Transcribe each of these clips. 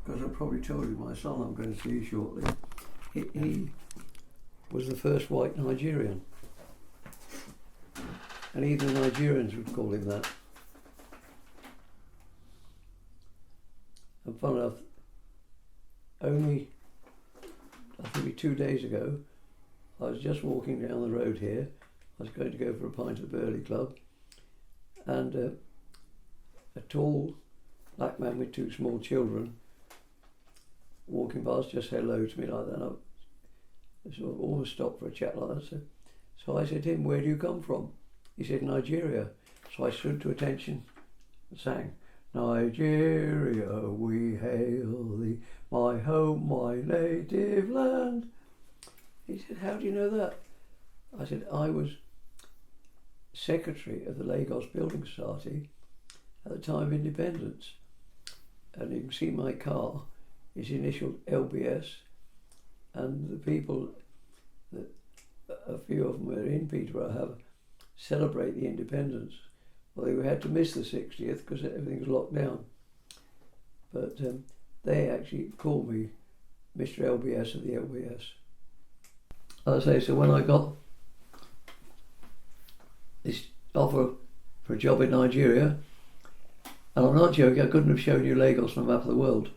because I probably told you my son I'm going to see shortly. He was the first white Nigerian. And even the Nigerians would call him that. And fun enough, only, I think 2 days ago, I was just walking down the road here. I was going to go for a pint at the Burley Club, and a tall black man with 2 small children walking past just said hello to me like that. I sort of almost stopped for a chat like that. So I said to him, "Where do you come from?" He said, "Nigeria." So I stood to attention and sang, "Nigeria, we hail thee, my home, my native land." He said, "How do you know that?" I said, "I was secretary of the Lagos Building Society at the time of independence. And you can see my car is initialed LBS, and the people, that a few of them are in Peterborough, have celebrate the independence. Well, they had to miss the 60th because everything was locked down. But they actually called me Mr. LBS of the LBS. As I say, so when I got this offer for a job in Nigeria, and I'm not joking, I couldn't have shown you Lagos on a map of the world,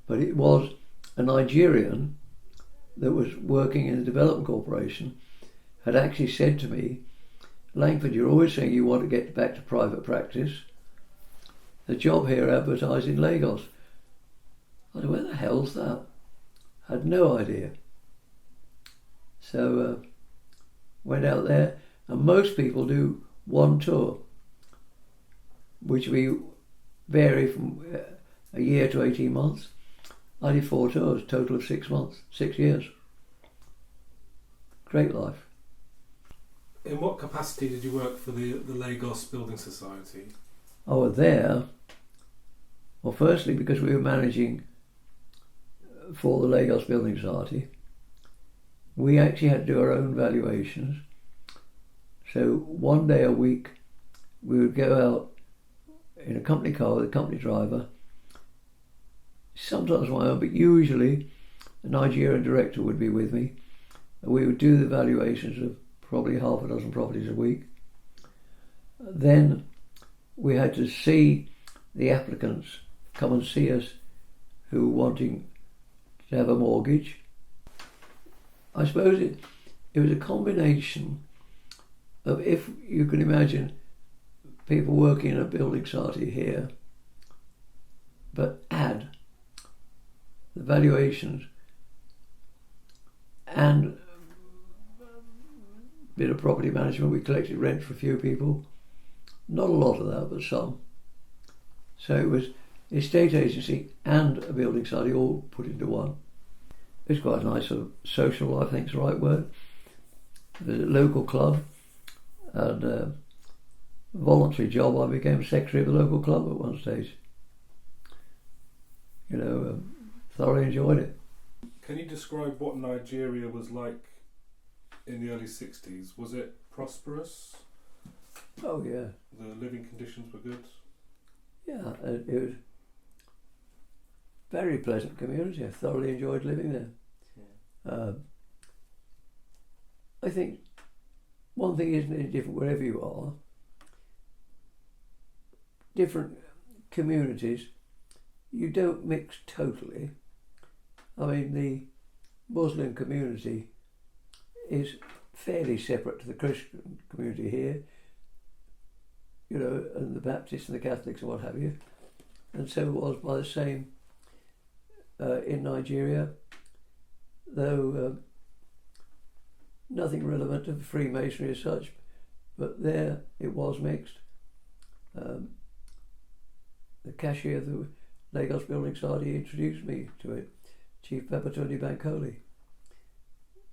but it was a Nigerian that was working in the Development Corporation had actually said to me, "Langford, you're always saying you want to get back to private practice. The job here advertised in Lagos." I said, "Where the hell's that?" I had no idea. So went out there, and most people do one tour, which we vary from a year to 18 months. I did 4 tours, total of 6 months, 6 years. Great life. In what capacity did you work for the Lagos Building Society? I was there, well, firstly because we were managing for the Lagos Building Society. We actually had to do our own valuations. So one day a week we would go out in a company car with a company driver, sometimes my own, but usually a Nigerian director would be with me, and we would do the valuations of probably half a dozen properties a week. Then we had to see the applicants come and see us who were wanting to have a mortgage. I suppose it was a combination of, if you can imagine people working in a building society here, but add the valuations and a bit of property management. We collected rent for a few people, not a lot of that, but some. So it was estate agency and a building society all put into one. It was quite a nice sort of social life, I think is the right word. There's a local club, and a voluntary job. I became secretary of the local club at one stage. Thoroughly enjoyed it. Can you describe what Nigeria was like in the early 60s? Was it prosperous? Oh yeah. The living conditions were good? Yeah, it was very pleasant community. I thoroughly enjoyed living there. Yeah. I think one thing isn't any different wherever you are. Different communities, you don't mix totally. I mean, the Muslim community is fairly separate to the Christian community here, and the Baptists and the Catholics and what have you. And so it was by the same in Nigeria, though nothing relevant to Freemasonry as such, but there it was mixed. The cashier of the Lagos Building Society introduced me to it, Chief Peppertundi Bankole.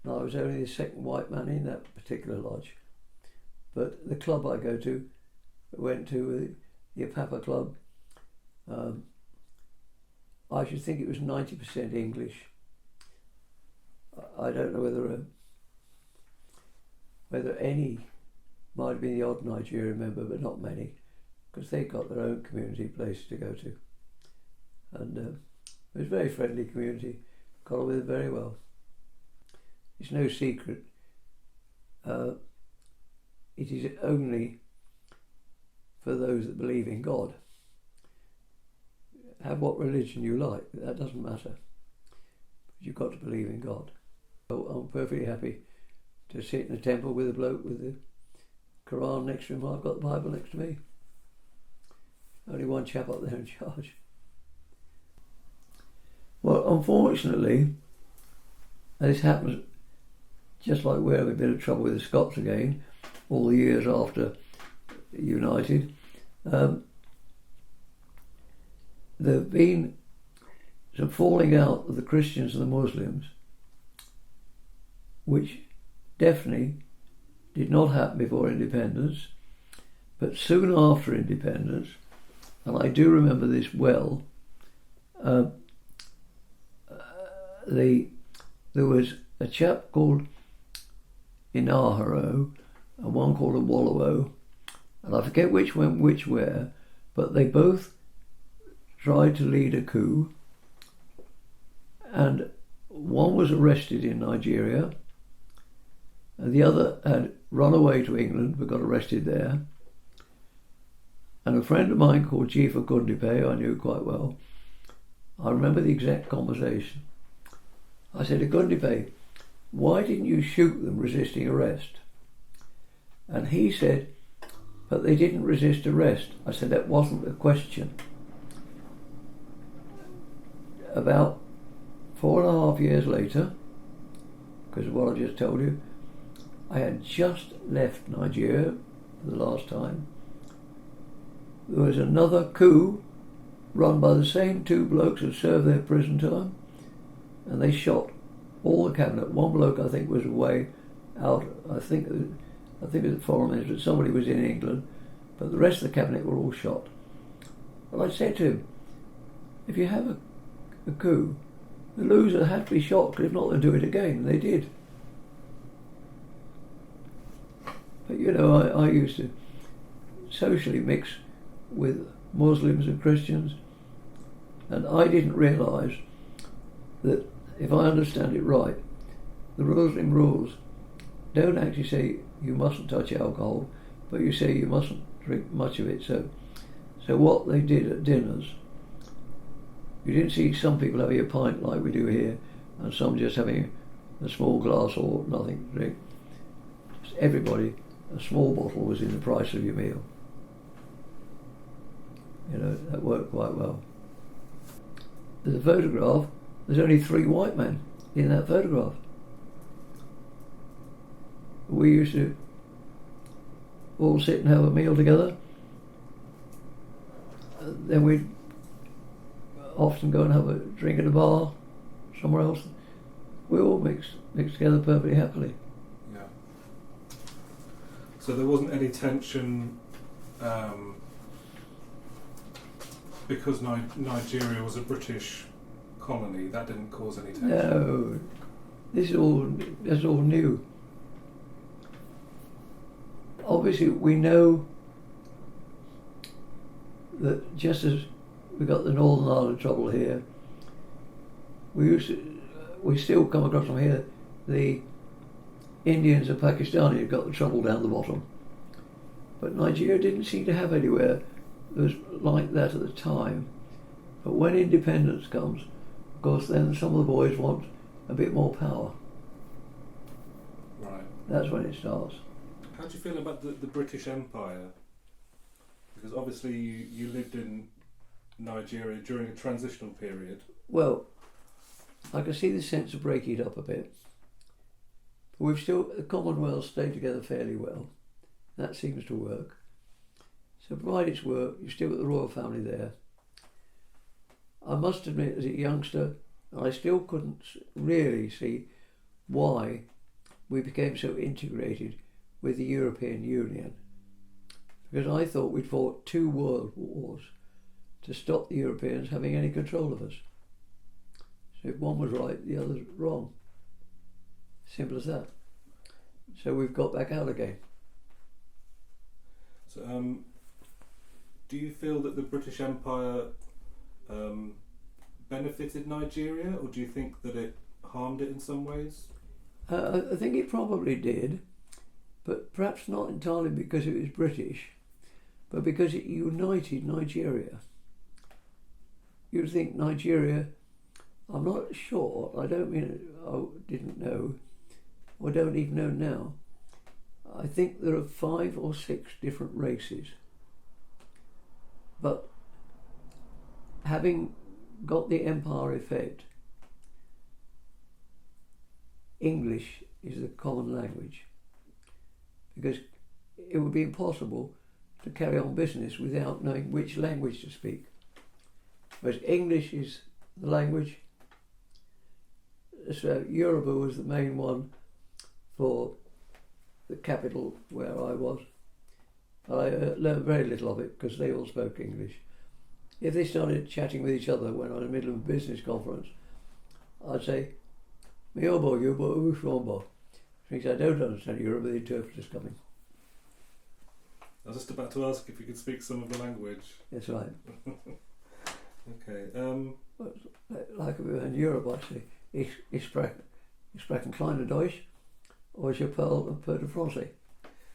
And I was only the second white man in that particular lodge. But the club I went to, the Apapa Club, I should think it was 90% English. I don't know whether any might have been the odd Nigerian member, but not many, because they got their own community places to go to. and it was a very friendly community. Got on with it very well. It's no secret. It is only for those that believe in God. Have what religion you like, that doesn't matter. You've got to believe in God. So I'm perfectly happy to sit in a temple with a bloke with the Quran next to him. I've got the Bible next to me. Only one chap up there in charge. Well, unfortunately, this happens just like we're having a bit of trouble with the Scots again, all the years after United. There have been some falling out of the Christians and the Muslims, which definitely did not happen before independence, but soon after independence, and I do remember this well, there was a chap called Inaharo and one called a Wallowo, and I forget which went which where, but they both tried to lead a coup, and one was arrested in Nigeria and the other had run away to England but got arrested there. And a friend of mine called Chief of Gundipe, I knew quite well, I remember the exact conversation. I said to Gundipe, why didn't you shoot them resisting arrest? And he said, but they didn't resist arrest. I said, that wasn't a question. About 4.5 years later, because of what I just told you, I had just left Nigeria for the last time. There was another coup run by the same two blokes who served their prison time, and they shot all the cabinet. One bloke, I think, was away out, I think it was foreign minister, but somebody was in England, but the rest of the cabinet were all shot. And I said to him, if you have a coup, the loser had to be shot, because if not, they'll do it again. And they did. But you know, I used to socially mix with Muslims and Christians, and I didn't realise that, if I understand it right, the Muslim rules don't actually say you mustn't touch alcohol, but you say you mustn't drink much of it. So what they did at dinners, you didn't see some people having a pint like we do here, and some just having a small glass or nothing to drink. Just everybody, a small bottle was in the price of your meal. You know, that worked quite well. There's a photograph, there's only 3 white men in that photograph. We used to all sit and have a meal together. Then we'd often go and have a drink at a bar somewhere else. We all mixed together perfectly happily. Yeah. So there wasn't any tension because Nigeria was a British colony. That didn't cause any tension. No, that's all new. Obviously, we know that just as we got the Northern Ireland trouble here, we still come across from here the Indians and Pakistanis got the trouble down the bottom. But Nigeria didn't seem to have anywhere that was like that at the time. But when independence comes, of course, then some of the boys want a bit more power. Right. That's when it starts. How do you feel about the British Empire? Because obviously you lived in Nigeria during a transitional period. Well, I can see the sense of breaking it up a bit. We've still, the Commonwealth stayed together fairly well. That seems to work. So provided it's work, you've still got the royal family there. I must admit, as a youngster, I still couldn't really see why we became so integrated with the European Union. Because I thought we'd fought 2 world wars to stop the Europeans having any control of us. So if one was right, the other's wrong. Simple as that. So we've got back out again. So, do you feel that the British Empire benefited Nigeria, or do you think that it harmed it in some ways? I think it probably did, but perhaps not entirely because it was British, but because it united Nigeria. You'd think Nigeria, I'm not sure, I don't mean I didn't know, or don't even know now. I think there are 5 or 6 different races. But having got the empire effect, English is the common language, because it would be impossible to carry on business without knowing which language to speak. Whereas English is the language. So Yoruba was the main one for the capital where I was. I learned very little of it because they all spoke English. If they started chatting with each other when I was in the middle of a business conference, I'd say, Miobo, Yobo, Ushombo. Because I don't understand Yoruba, the interpreter's coming. I was just about to ask if you could speak some of the language. That's right. Okay. Like in Europe, I'd say, ich spreche kleine Deutsch, or je parle un peu de français.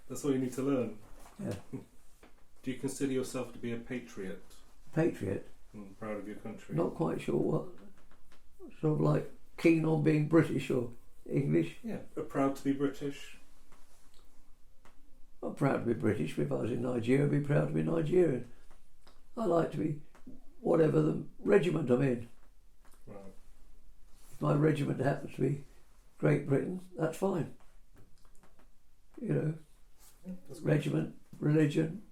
That's all you need to learn. Yeah. Do you consider yourself to be a patriot? Patriot? Proud of your country? Not quite sure what. Sort of like keen on being British or English. Yeah. Proud to be British? I'm proud to be British. If I was in Nigeria, I'd be proud to be Nigerian. I like to be whatever the regiment I'm in. Right. If my regiment happens to be Great Britain, that's fine. You know, regiment, religion,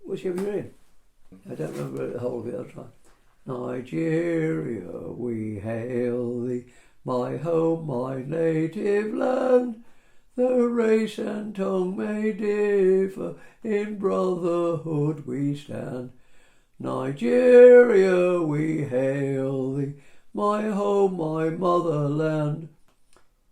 whichever you're in. I don't remember the whole of it, I'll try. Nigeria, we hail thee, my home, my native land. The race and tongue may differ, in brotherhood we stand. Nigeria, we hail thee, my home, my motherland.